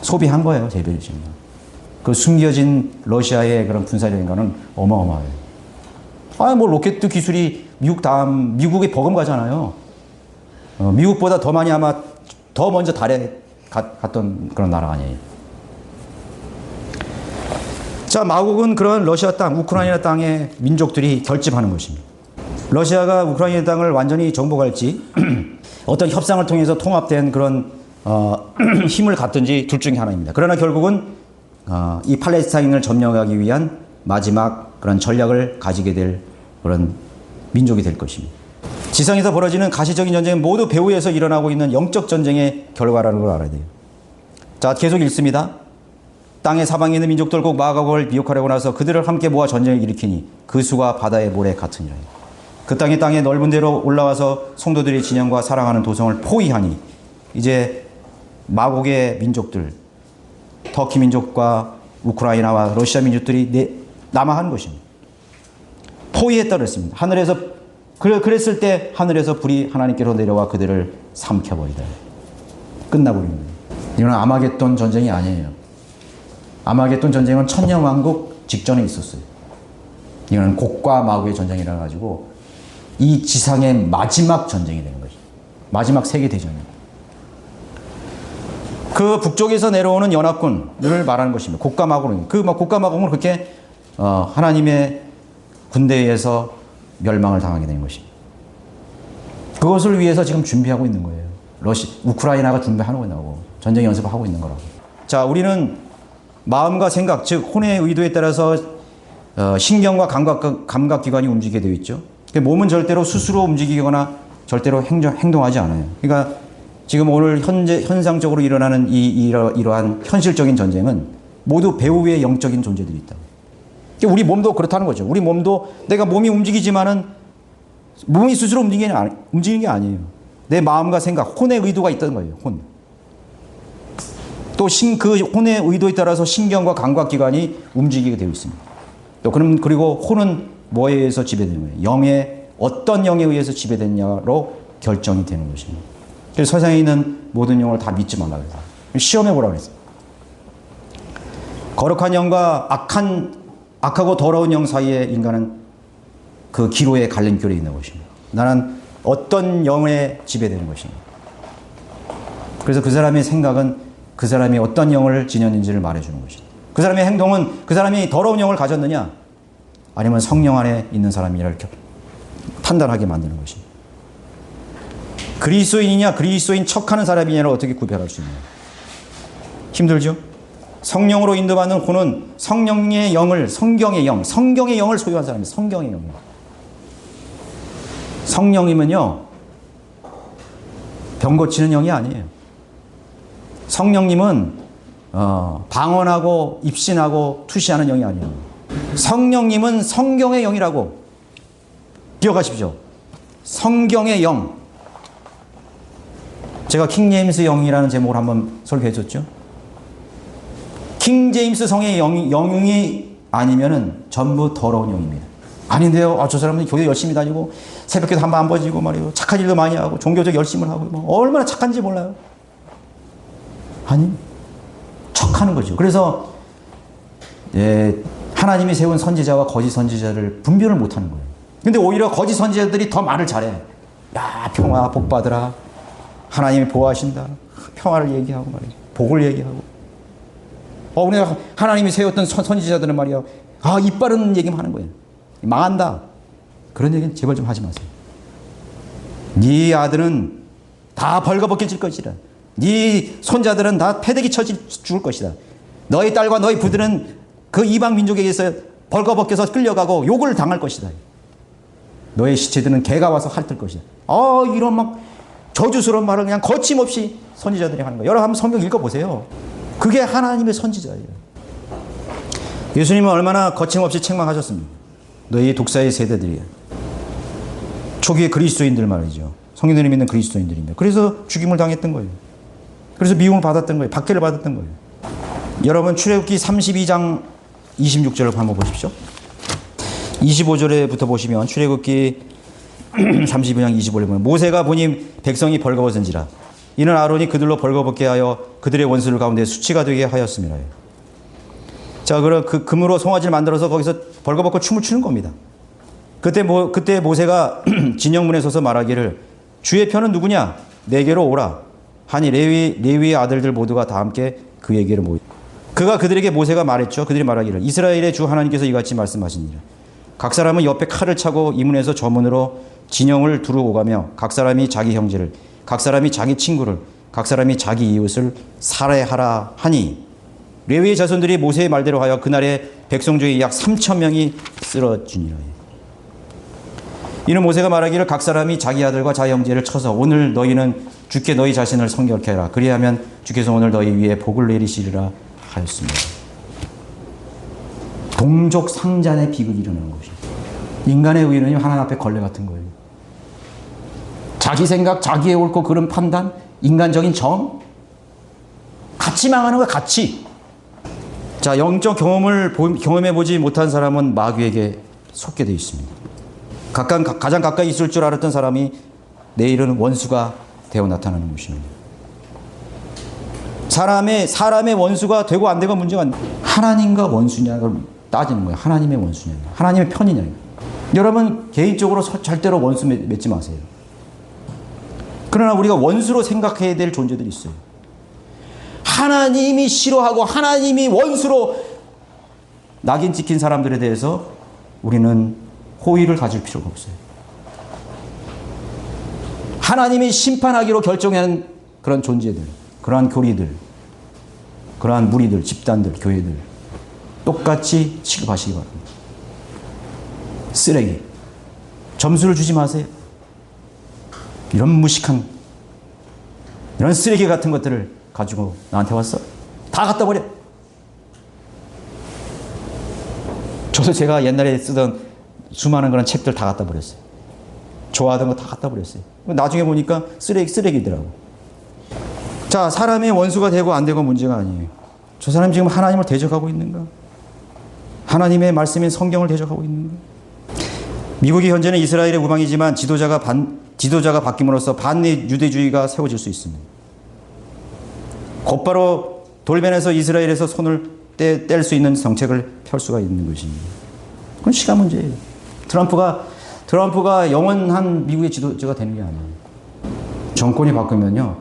Speaker 1: 소비한 거예요. 재래식만. 그 숨겨진 러시아의 그런 군사력인가는 어마어마해요. 뭐 로켓 기술이 미국이 버금가잖아요. 미국보다 더 많이 아마 더 먼저 달에 갔던 그런 나라 아니에요. 자, 마국은 그런 러시아 땅, 우크라이나 땅의 민족들이 결집하는 것입니다. 러시아가 우크라이나 땅을 완전히 정복할지 어떤 협상을 통해서 통합된 그런 힘을 갖든지 둘 중에 하나입니다. 그러나 결국은 이 팔레스타인을 점령하기 위한 마지막 그런 전략을 가지게 될 그런 민족이 될 것입니다. 지상에서 벌어지는 가시적인 전쟁은 모두 배후에서 일어나고 있는 영적 전쟁의 결과라는 걸 알아야 돼요. 자, 계속 읽습니다. 땅의 사방에 있는 민족들 곧 마각을 미혹하려고 나서 그들을 함께 모아 전쟁을 일으키니 그 수가 바다의 모래 같으니라. 그 땅의 넓은 데로 올라와서 성도들의 진영과 사랑하는 도성을 포위하니 이제 마곡의 민족들, 터키 민족과 우크라이나와 러시아 민족들이 남아한 것입니다. 포위했다 그랬습니다. 하늘에서 그랬을 때 하늘에서 불이 하나님께로 내려와 그들을 삼켜버리다. 끝나버린 거예요. 이건 아마겟돈 전쟁이 아니에요. 아마겟돈 전쟁은 천년왕국 직전에 있었어요. 이건 곡과 마곡의 전쟁이라 가지고 이 지상의 마지막 전쟁이 되는 거죠. 마지막 세계대전입니다. 그 북쪽에서 내려오는 연합군을 말하는 것입니다. 곡과 마곡은. 곡과 마곡은 그렇게 하나님의 군대에 의해서 멸망을 당하게 되는 것입니다. 그것을 위해서 지금 준비하고 있는 거예요. 우크라이나가 준비하고 있는 거고 전쟁 연습을 하고 있는 거라고. 자, 우리는 마음과 생각, 즉 혼의 의도에 따라서 신경과 감각기관이 움직이게 되어 있죠. 몸은 절대로 스스로 움직이거나 절대로 행동하지 않아요. 그러니까 지금 오늘 현상적으로 일어나는 이러한 현실적인 전쟁은 모두 배후의 영적인 존재들이 있다. 우리 몸도 그렇다는 거죠. 우리 몸도 내가 몸이 움직이지만은 몸이 스스로 움직이는 게 아니에요. 내 마음과 생각, 혼의 의도가 있다는 거예요. 혼. 또 그 혼의 의도에 따라서 신경과 감각기관이 움직이게 되어 있습니다. 또 그리고 혼은 뭐에 의해서 지배되는 거예요? 어떤 영에 의해서 지배됐냐로 결정이 되는 것입니다. 그래서 세상에 있는 모든 영을 다 믿지 말라고 해서 시험해 보라고 했어요. 거룩한 영과 악하고 더러운 영 사이에 인간은 그 기로의 갈림길에 있는 것입니다. 나는 어떤 영에 지배되는 것입니다. 그래서 그 사람의 생각은 그 사람이 어떤 영을 지녔는지를 말해주는 것입니다. 그 사람의 행동은 그 사람이 더러운 영을 가졌느냐 아니면 성령 안에 있는 사람이라를 판단하게 만드는 것입니다. 그리스도인이냐 그리스도인 척하는 사람이냐를 어떻게 구별할 수 있나요? 힘들죠? 성령으로 인도받는 혼은 성령의 영을, 성경의 영을 소유한 사람입니다. 성경의 영이요. 성령님은요, 병 고치는 영이 아니에요. 성령님은 방언하고 입신하고 투시하는 영이 아니에요. 성령님은 성경의 영이라고 기억하십시오. 성경의 영. 제가 킹제임스 영이라는 제목을 한번 설교했었죠. 킹제임스 성의 영이 아니면은 전부 더러운 영입니다. 아닌데요. 저 사람은 교회 열심히 다니고 새벽기도 한 번 안 버지고 말이에요. 착한 일도 많이 하고 종교적 열심을 하고 얼마나 착한지 몰라요. 아니, 척하는 거죠. 그래서 하나님이 세운 선지자와 거짓 선지자를 분별을 못하는 거예요. 근데 오히려 거짓 선지자들이 더 말을 잘해. 야, 평화 복 받으라. 하나님이 보호하신다. 평화를 얘기하고 말이죠. 복을 얘기하고. 우리가 하나님이 세웠던 선지자들은 말이야. 입 바른 얘기만 하는 거예요. 망한다. 그런 얘기는 제발 좀 하지 마세요. 네 아들은 다 벌거벗겨질 것이다. 네 손자들은 다 패대기 쳐 죽을 것이다. 너희 딸과 너희 부들은 그 이방 민족에게서 벌거벗겨서 끌려가고 욕을 당할 것이다. 너의 시체들은 개가 와서 핥을 것이다. 이런 막 저주스러운 말을 그냥 거침없이 선지자들이 하는 거예요. 여러분 한번 성경 읽어보세요. 그게 하나님의 선지자예요. 예수님은 얼마나 거침없이 책망하셨습니까? 너희 독사의 세대들이야. 초기의 그리스도인들 말이죠. 성경들이 믿는 그리스도인들입니다. 그래서 죽임을 당했던 거예요. 그래서 미움을 받았던 거예요. 박해를 받았던 거예요. 여러분 출애굽기 32장 26절을 한번 보십시오. 25절에부터 보시면 출애굽기 32장 25절에 보면 모세가 보니 백성이 벌거벗은지라 이는 아론이 그들로 벌거벗게 하여 그들의 원수들 가운데 수치가 되게 하였음이라. 자, 그럼 그 금으로 송아지를 만들어서 거기서 벌거벗고 춤을 추는 겁니다. 그때 모세가 진영문에 서서 말하기를 주의 편은 누구냐? 내게로 오라. 하니 레위의 아들들 모두가 다 함께 그에게로 모이. 그가 그들에게 모세가 말했죠. 그들이 말하기를 이스라엘의 주 하나님께서 이같이 말씀하시니라. 각 사람은 옆에 칼을 차고 이 문에서 저 문으로 진영을 두루 오가며 각 사람이 자기 형제를 각 사람이 자기 친구를 각 사람이 자기 이웃을 살해하라 하니 레위의 자손들이 모세의 말대로 하여 그날에 백성 중에 약 3,000명이 쓰러지니라. 이는 모세가 말하기를 각 사람이 자기 아들과 자기 형제를 쳐서 오늘 너희는 주께 너희 자신을 성결케 하라. 그리하면 주께서 오늘 너희 위에 복을 내리시리라 하였습니다. 동족 상잔의 비극이 일어나는 것입니다. 인간의 의는 하나님 앞에 걸레 같은 거예요. 자기 생각, 자기의 옳고 그른 판단, 인간적인 정, 같이 망하는 거야, 같이. 자, 영적 경험을 경험해보지 못한 사람은 마귀에게 속게 되어 있습니다. 가장 가까이 있을 줄 알았던 사람이 내일은 원수가 되어 나타나는 것입니다. 사람의 원수가 되고 안 되고 문제가 아니에요. 하나님과 원수냐를 따지는 거예요. 하나님의 원수냐, 하나님의 편이냐. 여러분 개인적으로 절대로 원수 맺지 마세요. 그러나 우리가 원수로 생각해야 될 존재들이 있어요. 하나님이 싫어하고 하나님이 원수로 낙인 찍힌 사람들에 대해서 우리는 호의를 가질 필요가 없어요. 하나님이 심판하기로 결정한 그런 존재들, 그러한 교리들, 그러한 무리들, 집단들, 교회들 똑같이 취급하시기 바랍니다. 쓰레기. 점수를 주지 마세요. 이런 무식한, 이런 쓰레기 같은 것들을 가지고 나한테 왔어? 다 갖다 버려. 저도 제가 옛날에 쓰던 수많은 그런 책들 다 갖다 버렸어요. 좋아하던 거 다 갖다 버렸어요. 나중에 보니까 쓰레기더라고. 자, 사람의 원수가 되고 안 되고 문제가 아니에요. 저 사람이 지금 하나님을 대적하고 있는가? 하나님의 말씀인 성경을 대적하고 있는가? 미국이 현재는 이스라엘의 우방이지만 지도자가 바뀜으로써 반미 유대주의가 세워질 수 있습니다. 곧바로 돌변해서 이스라엘에서 손을 뗄 수 있는 정책을 펼 수가 있는 것입니다. 그건 시간 문제예요. 트럼프가 영원한 미국의 지도자가 되는 게 아니에요. 정권이 바뀌면요,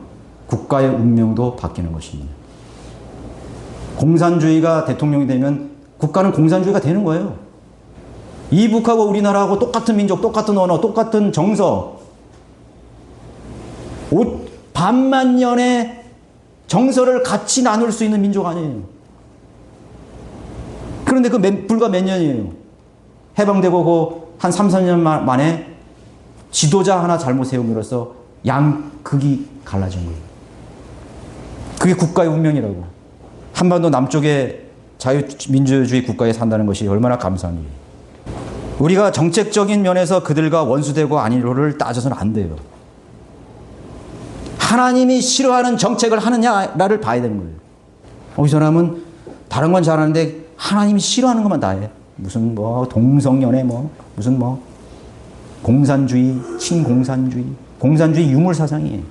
Speaker 1: 국가의 운명도 바뀌는 것입니다. 공산주의가 대통령이 되면 국가는 공산주의가 되는 거예요. 이북하고 우리나라하고 똑같은 민족, 똑같은 언어, 똑같은 정서, 반만 년의 정서를 같이 나눌 수 있는 민족 아니에요. 그런데 불과 몇 년이에요. 해방되고 한 3, 4년 만에 지도자 하나 잘못 세움으로써 양극이 갈라진 거예요. 그게 국가의 운명이라고. 한반도 남쪽의 자유민주주의 국가에 산다는 것이 얼마나 감사한 일이에요. 우리가 정책적인 면에서 그들과 원수되고 아니로를 따져서는 안 돼요. 하나님이 싫어하는 정책을 하느냐를 봐야 되는 거예요. 이 사람은 다른 건 잘하는데 하나님이 싫어하는 것만 다 해. 무슨 동성연애 무슨 공산주의, 친공산주의, 공산주의 유물사상이에요.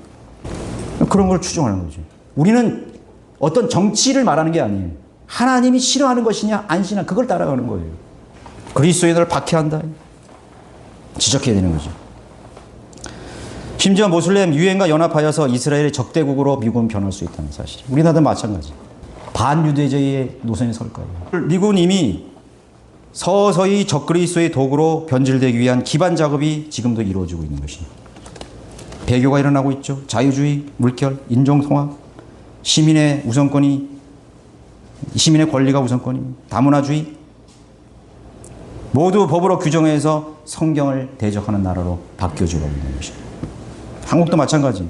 Speaker 1: 그런 걸 추종하는 거죠. 우리는 어떤 정치를 말하는 게 아니에요. 하나님이 싫어하는 것이냐 안 싫어하냐 그걸 따라가는 거예요. 그리스도인을 박해한다. 지적해야 되는 거죠. 심지어 모슬렘 유엔과 연합하여서 이스라엘의 적대국으로 미국은 변할 수 있다는 사실. 우리나라도 마찬가지. 반유대주의의 노선에 설 거예요. 미국은 이미 서서히 적그리스도의 도구로 변질되기 위한 기반 작업이 지금도 이루어지고 있는 것입니다. 배교가 일어나고 있죠. 자유주의, 물결, 인종통합, 시민의 권리가 우선권입니다. 다문화주의, 모두 법으로 규정해서 성경을 대적하는 나라로 바뀌어지고 있는 것입니다. 한국도 마찬가지.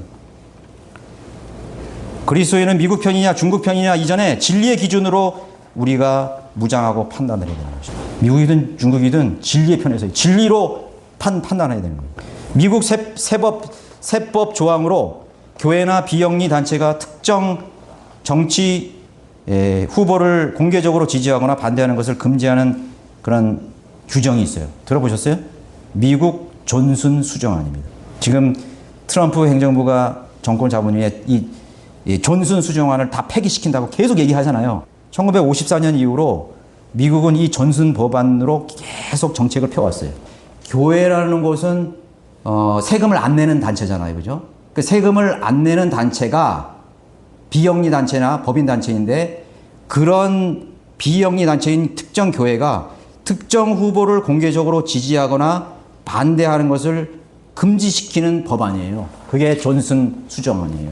Speaker 1: 그리스도인은 미국 편이냐 중국 편이냐 이전에 진리의 기준으로 우리가 무장하고 판단을 해야 되는 것입니다. 미국이든 중국이든 진리의 편에서 진리로 판단해야 되는 거예요. 미국 세법 조항으로 교회나 비영리 단체가 특정 정치 후보를 공개적으로 지지하거나 반대하는 것을 금지하는 그런 규정이 있어요. 들어보셨어요? 미국 존슨 수정안입니다. 지금 트럼프 행정부가 정권 잡은 후에 이 존슨 수정안을 다 폐기시킨다고 계속 얘기하잖아요. 1954년 이후로 미국은 이 존슨 법안으로 계속 정책을 펴왔어요. 교회라는 곳은 세금을 안 내는 단체잖아요. 그죠? 그 세금을 안 내는 단체가 비영리 단체나 법인 단체인데, 그런 비영리 단체인 특정 교회가 특정 후보를 공개적으로 지지하거나 반대하는 것을 금지시키는 법안이에요. 그게 존슨 수정안이에요.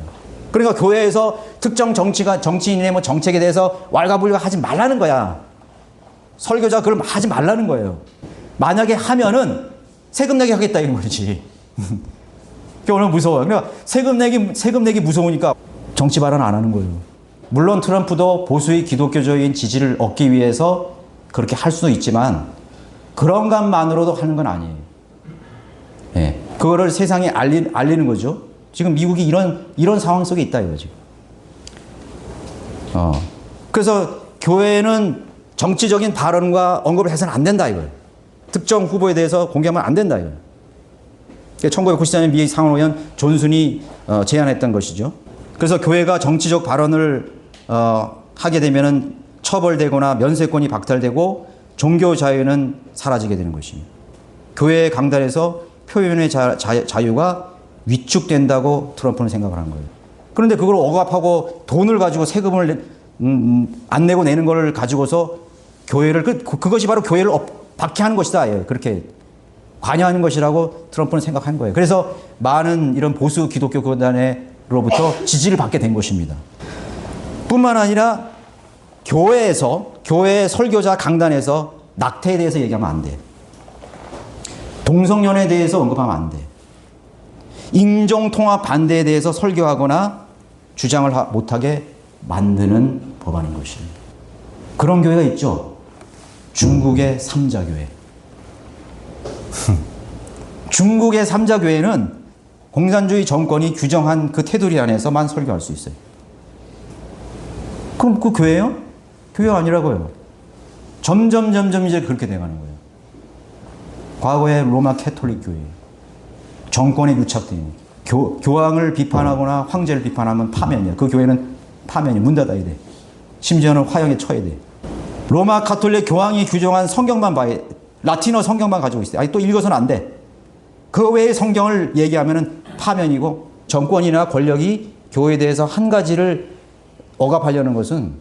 Speaker 1: 그러니까 교회에서 특정 정치인의 뭐 정책에 대해서 왈가불가 하지 말라는 거야. 설교자 그럼 하지 말라는 거예요. 만약에 하면은 세금 내게 하겠다 이런 거지. 그게 얼마나 무서워요. 그러니까 세금 내기 무서우니까 정치 발언 안 하는 거예요. 물론 트럼프도 보수의 기독교적인 지지를 얻기 위해서 그렇게 할 수도 있지만 그런 것만으로도 하는 건 아니에요. 예. 그거를 세상에 알리는 거죠. 지금 미국이 이런 상황 속에 있다 이거지. 그래서 교회는 정치적인 발언과 언급을 해서는 안 된다 이거예요. 특정 후보에 대해서 공개하면 안 된다 이거예요. 1994년 미 상원의원 존슨이 제안했던 것이죠. 그래서 교회가 정치적 발언을 하게 되면은 처벌되거나 면세권이 박탈되고 종교 자유는 사라지게 되는 것입니다. 교회의 강단에서 표현의 자유가 위축된다고 트럼프는 생각을 한 거예요. 그런데 그걸 억압하고 돈을 가지고 세금을 안 내고 내는 걸 가지고서 교회를 그것이 바로 교회를 박해하는 것이다. 그렇게 관여하는 것이라고 트럼프는 생각한 거예요. 그래서 많은 이런 보수 기독교 교단으로부터 지지를 받게 된 것입니다. 뿐만 아니라 교회 설교자 강단에서 낙태에 대해서 얘기하면 안 돼. 동성연애에 대해서 언급하면 안 돼. 인종통합 반대에 대해서 설교하거나 주장을 못하게 만드는 법안인 것입니다. 그런 교회가 있죠. 중국의 삼자교회. 중국의 삼자교회는 공산주의 정권이 규정한 그 테두리 안에서만 설교할 수 있어요. 그럼 그 교회예요? 교회가 아니라고요. 점점 이제 그렇게 돼가는 거예요. 과거의 로마 캐톨릭 교회. 정권에 유착된 교황을 비판하거나 황제를 비판하면 파면이야. 그 교회는 파면이 문 닫아야 돼. 심지어는 화형에 처해야 돼. 로마 카톨릭 교황이 규정한 성경만 봐야 돼. 라틴어 성경만 가지고 있어요. 아니 또 읽어서는 안 돼. 그 외의 성경을 얘기하면은 파면이고, 정권이나 권력이 교회에 대해서 한 가지를 억압하려는 것은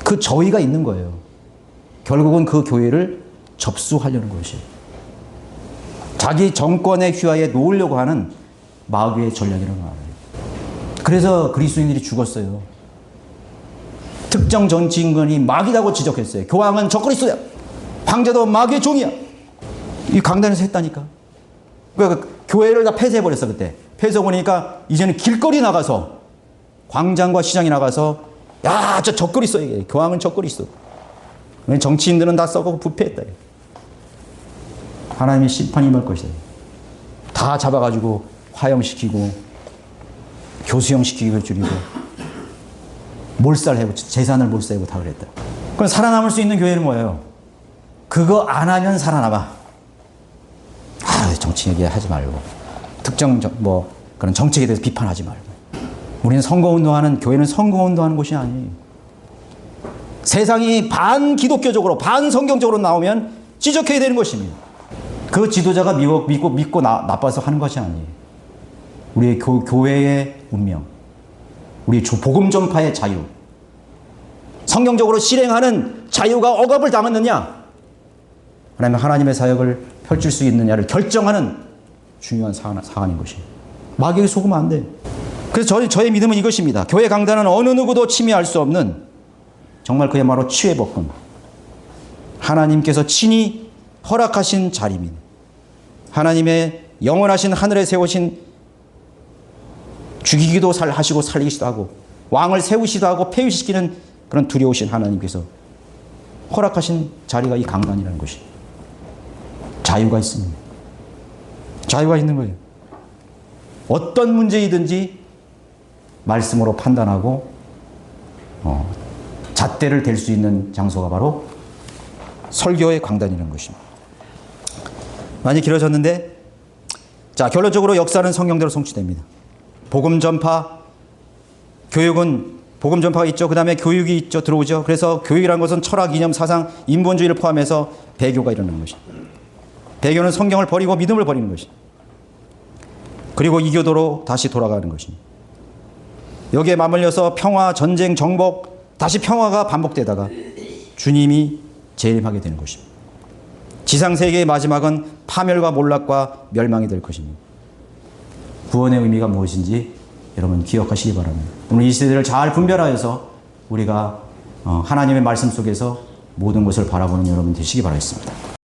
Speaker 1: 그 저의가 있는 거예요. 결국은 그 교회를 접수하려는 것이에요. 자기 정권의 휘하에 놓으려고 하는 마귀의 전략이라는 거 알아요. 그래서 그리스도인들이 죽었어요. 특정 정치인권이 마귀라고 지적했어요. 교황은 적그리스도야. 황제도 마귀의 종이야. 이 강단에서 했다니까. 그러니까 교회를 다 폐쇄해버렸어 그때. 폐쇄해버리니까 이제는 길거리 나가서, 광장과 시장에 나가서 야, 저 적그리스도 얘기해. 교황은 적그리스도. 정치인들은 다 썩고 부패했다. 하나님의 심판이 임할 것이다. 다 잡아가지고 화형시키고 교수형시키고 줄이고 몰살하고 재산을 몰살하고 다 그랬다. 그럼 살아남을 수 있는 교회는 뭐예요? 그거 안 하면 살아남아. 정치 얘기하지 말고 특정 그런 정책에 대해서 비판하지 말고. 우리는 선거운동하는, 교회는 선거운동하는 곳이 아니에요. 세상이 반기독교적으로 반성경적으로 나오면 지적해야 되는 것입니다. 그 지도자가 믿고 나빠서 하는 것이 아니에요. 우리의 교회의 운명, 우리 복음 전파의 자유, 성경적으로 실행하는 자유가 억압을 당했느냐, 하나님의 사역을 펼칠 수 있느냐를 결정하는 중요한 사안인 것이에요. 마귀에게 속으면 안 돼. 그래서 저의 믿음은 이것입니다. 교회 강단은 어느 누구도 침해할 수 없는, 정말 그야말로 치유의 법권, 하나님께서 친히 허락하신 자리입니다. 하나님의 영원하신 하늘에 세우신, 죽이기도 하시고 살리기도 하고 왕을 세우시기도 하고 폐위시키는 그런 두려우신 하나님께서 허락하신 자리가 이 강단이라는 것이 자유가 있습니다. 자유가 있는 거예요. 어떤 문제이든지 말씀으로 판단하고 잣대를 댈 수 있는 장소가 바로 설교의 광단이라는 것입니다. 많이 길어졌는데, 자, 결론적으로 역사는 성경대로 성취됩니다. 복음 전파, 교육은 복음 전파가 있죠. 그 다음에 교육이 있죠. 들어오죠. 그래서 교육이라는 것은 철학, 이념, 사상, 인본주의를 포함해서 배교가 일어나는 것입니다. 배교는 성경을 버리고 믿음을 버리는 것입니다. 그리고 이교도로 다시 돌아가는 것입니다. 여기에 맞물려서 평화, 전쟁, 정복, 다시 평화가 반복되다가 주님이 재림하게 되는 것입니다. 지상세계의 마지막은 파멸과 몰락과 멸망이 될 것입니다. 구원의 의미가 무엇인지 여러분 기억하시기 바랍니다. 오늘 이 시대를 잘 분별하여서 우리가 하나님의 말씀 속에서 모든 것을 바라보는 여러분 되시기 바라겠습니다.